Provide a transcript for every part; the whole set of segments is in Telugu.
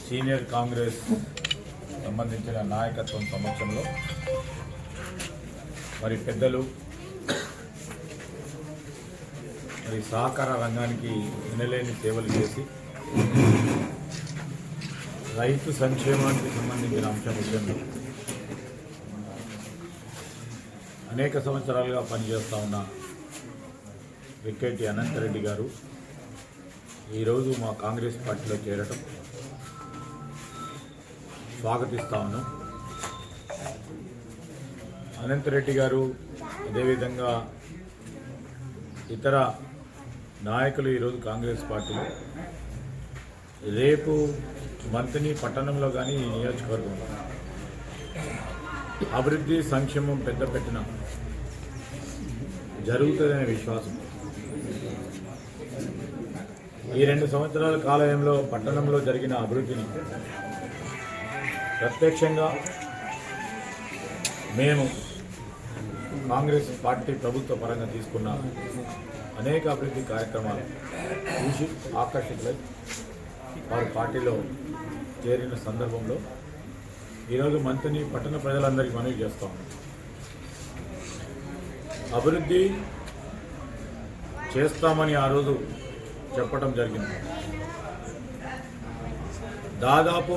సీనియర్ కాంగ్రెస్ సంబంధించిన నాయకత్వం సమక్షంలో మరి పెద్దలు మరి సహకార రంగానికి వినలేని సేవలు చేసి రైతు సంక్షేమానికి సంబంధించిన అంశం విషయంలో అనేక సంవత్సరాలుగా పనిచేస్తూ ఉన్న విక్కెటి అనంతరెడ్డి గారు ఈరోజు మా కాంగ్రెస్ పార్టీలో చేరటం స్వాగతిస్తా ఉన్నాం. అనంతరెడ్డి గారు అదేవిధంగా ఇతర నాయకులు ఈరోజు కాంగ్రెస్ పార్టీలో రేపు మంత్రి పట్టణంలో కానీ ఈ నియోజకవర్గంలో అభివృద్ధి సంక్షేమం పెద్దపెట్టిన జరుగుతుందనే విశ్వాసం. ఈ 2 సంవత్సరాల కాలంలో పట్టణంలో జరిగిన అభివృద్ధిని ప్రత్యక్షంగా మేము కాంగ్రెస్ పార్టీ ప్రభుత్వ పరంగా తీసుకున్న అనేక అభివృద్ధి కార్యక్రమాలు చూసి ఆకర్షితులై వారి పార్టీలో చేరిన సందర్భంలో ఈరోజు మంత్రిని పట్టణ ప్రజలందరికీ మనవి చేస్తాం. అభివృద్ధి చేస్తామని ఆ రోజు చెప్పడం జరిగింది. దాదాపు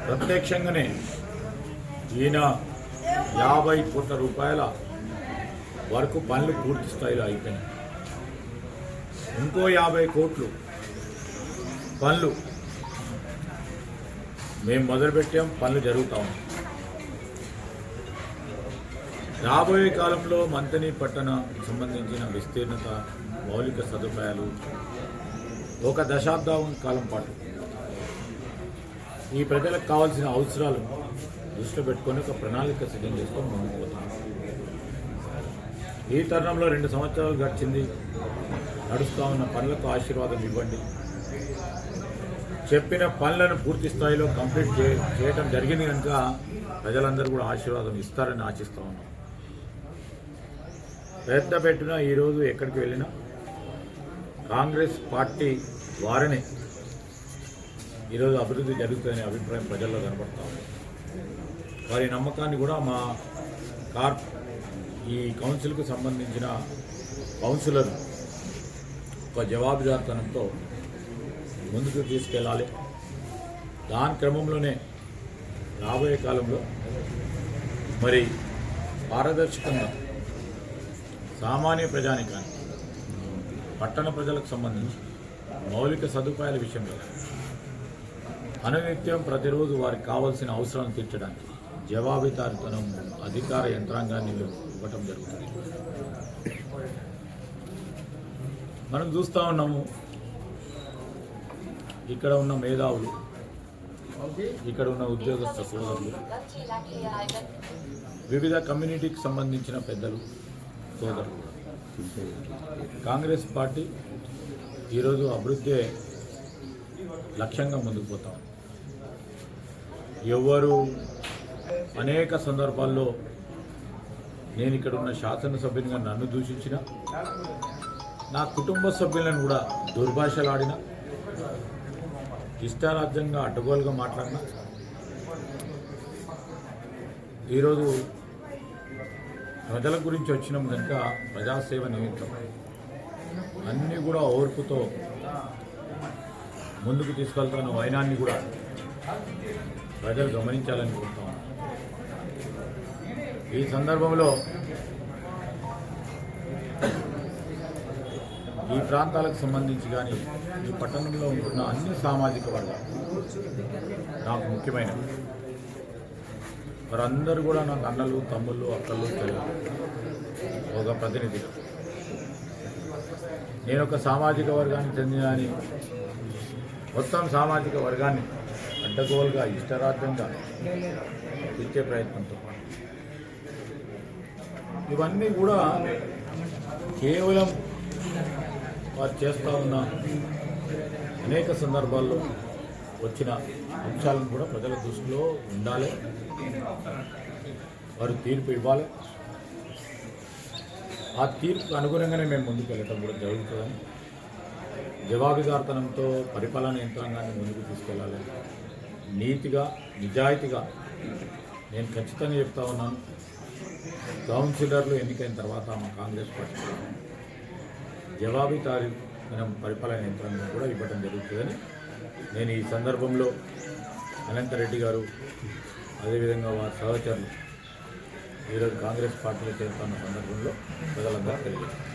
ప్రత్యక్షంగానే ఈయన 50 కోట్ల రూపాయల వరకు పనులు పూర్తి స్థాయిలో అయిపోయినాయి. ఇంకో 50 కోట్లు పనులు మేము మొదలుపెట్టాం, పనులు జరుగుతూ ఉన్నాయి. రాబోయే కాలంలో మంతని పట్టణ సంబంధించిన విస్తీర్ణత, మౌలిక సదుపాయాలు 1 దశాబ్దం కాలం పాటు ఈ ప్రజలకు కావాల్సిన అవసరాలు దృష్టిలో పెట్టుకొని ఒక ప్రణాళిక సిద్ధం చేసుకొని ముందుకు పోతాం. ఈ తరుణంలో 2 సంవత్సరాలు గడిచింది. నడుస్తూ ఉన్న పనులకు ఆశీర్వాదం ఇవ్వండి. చెప్పిన పనులను పూర్తి స్థాయిలో కంప్లీట్ చేయడం జరిగింది కనుక ప్రజలందరూ కూడా ఆశీర్వాదం ఇస్తారని ఆశిస్తూ ఉన్నాం. పెద్ద పెట్టిన ఈరోజు ఎక్కడికి వెళ్ళినా కాంగ్రెస్ పార్టీ వారిని ఈరోజు అభివృద్ధి జరుగుతుందనే అభిప్రాయం ప్రజల్లో కనబడతా ఉంది. వారి నమ్మకాన్ని కూడా మా ఈ కౌన్సిల్కు సంబంధించిన కౌన్సిలర్ ఒక జవాబుదారితనంతో ముందుకు తీసుకెళ్ళాలి. దాని క్రమంలోనే రాబోయే కాలంలో మరి పారదర్శకంగా సామాన్య ప్రజానికానికి, పట్టణ ప్రజలకు సంబంధించి మౌలిక సదుపాయాల విషయంలో అనునిత్యం ప్రతిరోజు వారికి కావాల్సిన అవసరాలను తీర్చడానికి జవాబుదారీతనం అధికార యంత్రాంగాన్ని ఇవ్వటం జరుగుతుంది. మనం చూస్తూ ఉన్నాము, ఇక్కడ ఉన్న మేధావులు, ఇక్కడ ఉన్న ఉద్యోగస్థ సోదరులు, వివిధ కమ్యూనిటీకి సంబంధించిన పెద్దలు, సోదరులు, కాంగ్రెస్ పార్టీ ఈరోజు అభివృద్ధి లక్ష్యంగా ముందుకు పోతాం. ఎవరు అనేక సందర్భాల్లో నేను ఇక్కడ ఉన్న శాసనసభ్యునిగా నన్ను దూషించిన, నా కుటుంబ సభ్యులను కూడా దుర్భాషలాడిన, ఇష్టారాజ్యంగా అడ్డగోలుగా మాట్లాడిన, ఈరోజు ప్రజల గురించి వచ్చినాం కనుక ప్రజాసేవ నిమిత్తం అన్నీ కూడా ఓర్పుతో ముందుకు తీసుకెళ్తున్న వైనాన్ని కూడా ప్రజలు గమనించాలని కోరుతాం. ఈ సందర్భంలో ఈ ప్రాంతాలకు సంబంధించి కానీ ఈ పట్టణంలో ఉంటున్న అన్ని సామాజిక వర్గాలు నాకు ముఖ్యమైనవి. వారందరూ కూడా నాకు అన్నలు, తమ్ముళ్ళు, అక్కలు, చెల్లెలు, ఒక ప్రతినిధిగా నేను ఒక సామాజిక వర్గానికి చెందినని మొత్తం సామాజిక వర్గాన్ని అడ్డగోలుగా ఇష్టరాజ్యంగా ఇచ్చే ప్రయత్నంతో ఇవన్నీ కూడా కేవలం వారు చేస్తూ ఉన్న అనేక సందర్భాల్లో వచ్చిన అంశాలను కూడా ప్రజల దృష్టిలో ఉండాలి. వారు తీర్పు ఇవ్వాలి. ఆ తీర్పుకు అనుగుణంగానే మేము ముందుకు వెళ్ళటం కూడా జరుగుతుందని జవాబుదారితనంతో పరిపాలన యంత్రాంగాన్ని ముందుకు తీసుకెళ్లాలి. నీతిగా నిజాయితీగా నేను ఖచ్చితంగా చెప్తా ఉన్నాను. కౌన్సిలర్లు ఎన్నికైన తర్వాత మా కాంగ్రెస్ పార్టీ జవాబుదారీతనం పరిపాలన యంత్రాంగం కూడా ఇవ్వడం జరుగుతుందని నేను ఈ సందర్భంలో అనంతరెడ్డి గారు అదేవిధంగా వారి సహచరులు ఈరోజు కాంగ్రెస్ పార్టీలో చేరుతున్న సందర్భంలో ప్రజలందరూ తెలియజేస్తారు.